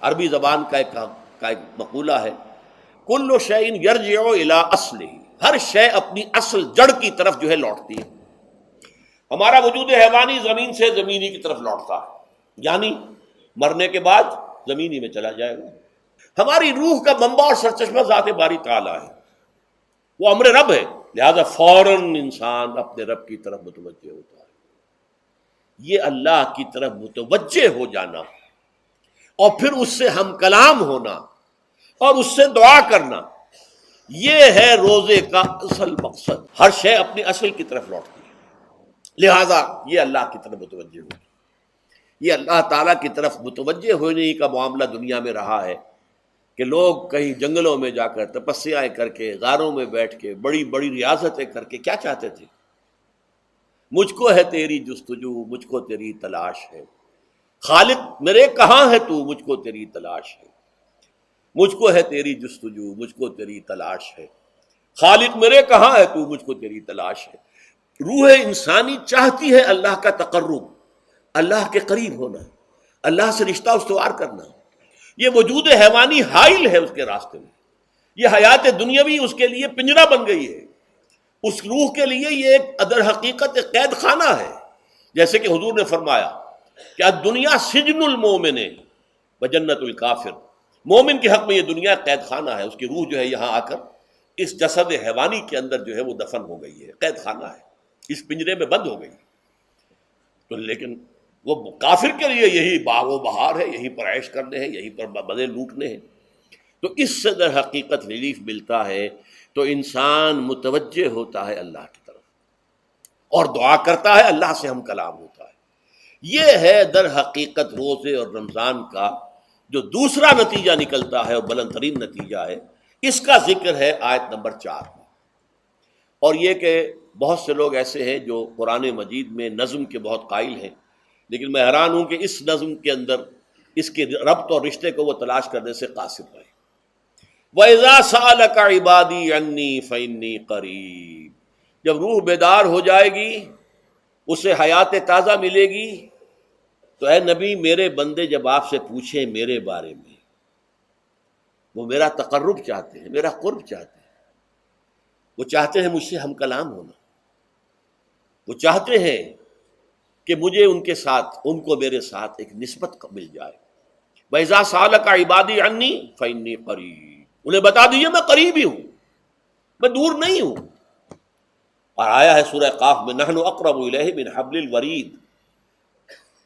عربی زبان کا ایک مقولہ ہے، کل شیء یرجع الی اصلہ، ہر شے اپنی اصل جڑ کی طرف جو ہے لوٹتی ہے۔ ہمارا وجود حیوانی زمین سے زمینی کی طرف لوٹتا ہے، یعنی مرنے کے بعد زمینی میں چلا جائے گا۔ ہماری روح کا منبع اور سرچشمہ ذات باری تعالیٰ ہے، وہ امر رب ہے، لہذا فوراً انسان اپنے رب کی طرف متوجہ ہوتا ہے۔ یہ اللہ کی طرف متوجہ ہو جانا اور پھر اس سے ہم کلام ہونا اور اس سے دعا کرنا، یہ ہے روزے کا اصل مقصد۔ ہر شے اپنی اصل کی طرف لوٹتی ہے، لہذا یہ اللہ کی طرف متوجہ ہوگی۔ یہ اللہ تعالیٰ کی طرف متوجہ ہونے کا معاملہ دنیا میں رہا ہے کہ لوگ کہیں جنگلوں میں جا کر تپسیائیں کر کے، غاروں میں بیٹھ کے، بڑی بڑی ریاضتیں کر کے کیا چاہتے تھے؟ مجھ کو ہے تیری جستجو، مجھ کو تیری تلاش ہے، خالق میرے کہاں ہے تو، مجھ کو تیری تلاش ہے۔ مجھ کو ہے تیری جستجو، مجھ کو تیری تلاش ہے، خالق میرے کہاں ہے تو، مجھ کو تیری تلاش ہے۔ روح انسانی چاہتی ہے اللہ کا تقرب، اللہ کے قریب ہونا، اللہ سے رشتہ استوار کرنا۔ یہ وجود حیوانی حائل ہے اس کے راستے میں، یہ حیات دنیاوی اس کے لیے پنجرہ بن گئی ہے، اس روح کے لیے یہ ایک در حقیقت ایک قید خانہ ہے۔ جیسے کہ حضور نے فرمایا کہ دنیا سجن المومن و جنت الکافر، مومن کے حق میں یہ دنیا قید خانہ ہے، اس کی روح جو ہے یہاں آ کر اس جسد حیوانی کے اندر جو ہے وہ دفن ہو گئی ہے، قید خانہ ہے، اس پنجرے میں بند ہو گئی۔ تو لیکن وہ کافر کے لیے یہی باغ و بہار ہے، یہیں پر عیش کرنے ہیں، یہیں پر مزے لوٹنے ہیں۔ تو اس سے در حقیقت ریلیف ملتا ہے، تو انسان متوجہ ہوتا ہے اللہ کی طرف اور دعا کرتا ہے، اللہ سے ہم کلام ہوتا ہے۔ یہ ہے در حقیقت روزے اور رمضان کا جو دوسرا نتیجہ نکلتا ہے اور بلند ترین نتیجہ ہے، اس کا ذکر ہے آیت نمبر 4 میں۔ اور یہ کہ بہت سے لوگ ایسے ہیں جو قرآن مجید میں نظم کے بہت قائل ہیں، لیکن میں حیران ہوں کہ اس نظم کے اندر اس کے ربط اور رشتے کو وہ تلاش کرنے سے قاصر رہے۔ وَإِذَا سَأَلَكَ عِبَادِي عَنِّي فَإِنِّي قَرِيبٌ، جب روح بیدار ہو جائے گی، اسے حیات تازہ ملے گی، تو اے نبی میرے بندے جب آپ سے پوچھیں میرے بارے میں، وہ میرا تقرب چاہتے ہیں، میرا قرب چاہتے ہیں، وہ چاہتے ہیں مجھ سے ہم کلام ہونا، وہ چاہتے ہیں کہ مجھے ان کے ساتھ، ان کو میرے ساتھ ایک نسبت مل جائے۔ وَإِذَا سَأَلَكَ عِبَادِي عَنِّي فَإِنِّي قَرِيبٌ، انہیں بتا دیجیے میں قریب ہی ہوں، میں دور نہیں ہوں۔ اور آیا ہے سورہ قاف میں نحن اقرب الیہ من حبل الورید،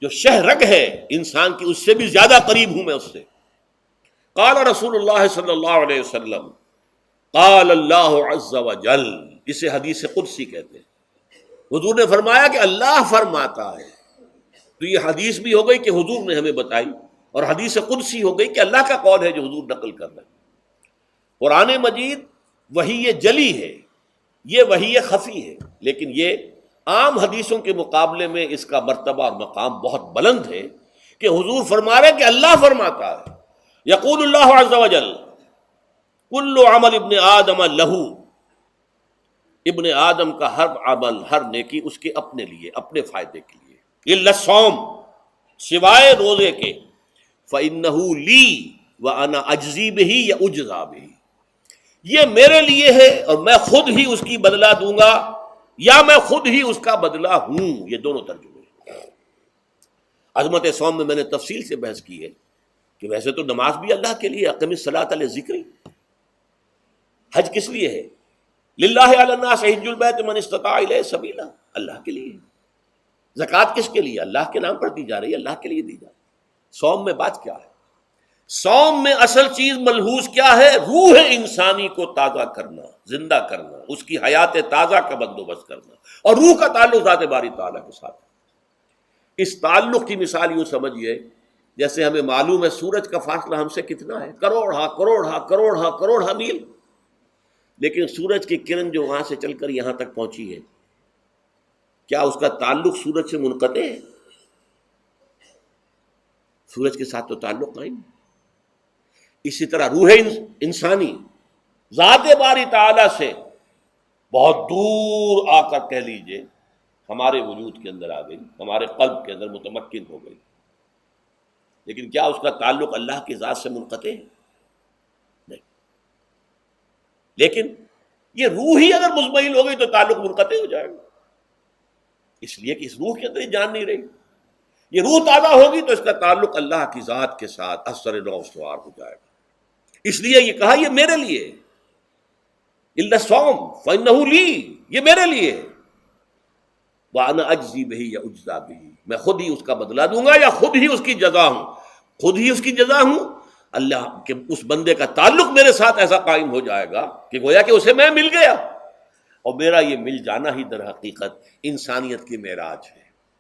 جو شہ رگ ہے انسان کی اس سے بھی زیادہ قریب ہوں میں اس سے۔ قال رسول اللہ صلی اللہ علیہ وسلم، قال اللہ عز وجل، اسے حدیث قدسی کہتے ہیں۔ حضور نے فرمایا کہ اللہ فرماتا ہے، تو یہ حدیث بھی ہو گئی کہ حضور نے ہمیں بتائی، اور حدیث قدسی ہو گئی کہ اللہ کا قول ہے جو حضور نقل کر رہے ہیں۔ قرآن مجید وحی جلی ہے، یہ وحی خفی ہے، لیکن یہ عام حدیثوں کے مقابلے میں اس کا مرتبہ اور مقام بہت بلند ہے کہ حضور فرما رہے ہیں کہ اللہ فرماتا ہے۔ یقول اللہ عز وجل کل عمل ابن آدم لہو، ابن آدم کا ہر عمل، ہر نیکی اس کے اپنے لیے، اپنے فائدے کے لیے، الا الصوم، سوائے روزے کے، فإنہ لی وأنا اجزی بہ یا اجزا بہ، یہ میرے لیے ہے اور میں خود ہی اس کی بدلہ دوں گا یا میں خود ہی اس کا بدلہ ہوں۔ یہ دونوں ترجمے ہیں۔ عظمت صوم میں نے تفصیل سے بحث کی ہے کہ ویسے تو نماز بھی اللہ کے لیے، اقم الصلاۃ لذکری، حج کس لیے ہے؟ للہ علی الناس حج البیت من استطاع الیہ سبیلا، اللہ کے لیے۔ زکوٰۃ کس کے لیے؟ اللہ کے نام پر دی جا رہی ہے، اللہ کے لیے دی جا رہی ہے۔ صوم میں بات کیا ہے؟ صوم میں اصل چیز ملحوظ کیا ہے؟ روح انسانی کو تازہ کرنا، زندہ کرنا، اس کی حیات تازہ کا بندوبست کرنا، اور روح کا تعلق ذات باری تعالیٰ کے ساتھ۔ اس تعلق کی مثال یوں سمجھیے جیسے ہمیں معلوم ہے سورج کا فاصلہ ہم سے کتنا ہے، کروڑ میل، لیکن سورج کی کرن جو وہاں سے چل کر یہاں تک پہنچی ہے، کیا اس کا تعلق سورج سے منقطع ہے؟ سورج کے ساتھ تو تعلق قائم ہے۔ اسی طرح روح انسانی ذات باری تعالیٰ سے بہت دور آ کر کہہ لیجئے ہمارے وجود کے اندر آ گئی، ہمارے قلب کے اندر متمکن ہو گئی، لیکن کیا اس کا تعلق اللہ کی ذات سے منقطع ہے؟ نہیں. لیکن یہ روح ہی اگر مزمحل ہو گئی تو تعلق منقطع ہو جائے گا، اس لیے کہ اس روح کے اندر ہی جان نہیں رہی. یہ روح تازہ ہوگی تو اس کا تعلق اللہ کی ذات کے ساتھ اثر نو استوار ہو جائے گا. اس لیے یہ کہا یہ میرے لیے، الا الصوم فانه لی، یہ میرے لیے، وانا اجزی بہ یا اجزا بہ، میں خود ہی اس کا بدلہ دوں گا یا خود ہی اس کی جزا ہوں. خود ہی اس کی جزا ہوں، اللہ کے اس بندے کا تعلق میرے ساتھ ایسا قائم ہو جائے گا کہ گویا کہ اسے میں مل گیا. اور میرا یہ مل جانا ہی در حقیقت انسانیت کی معراج ہے.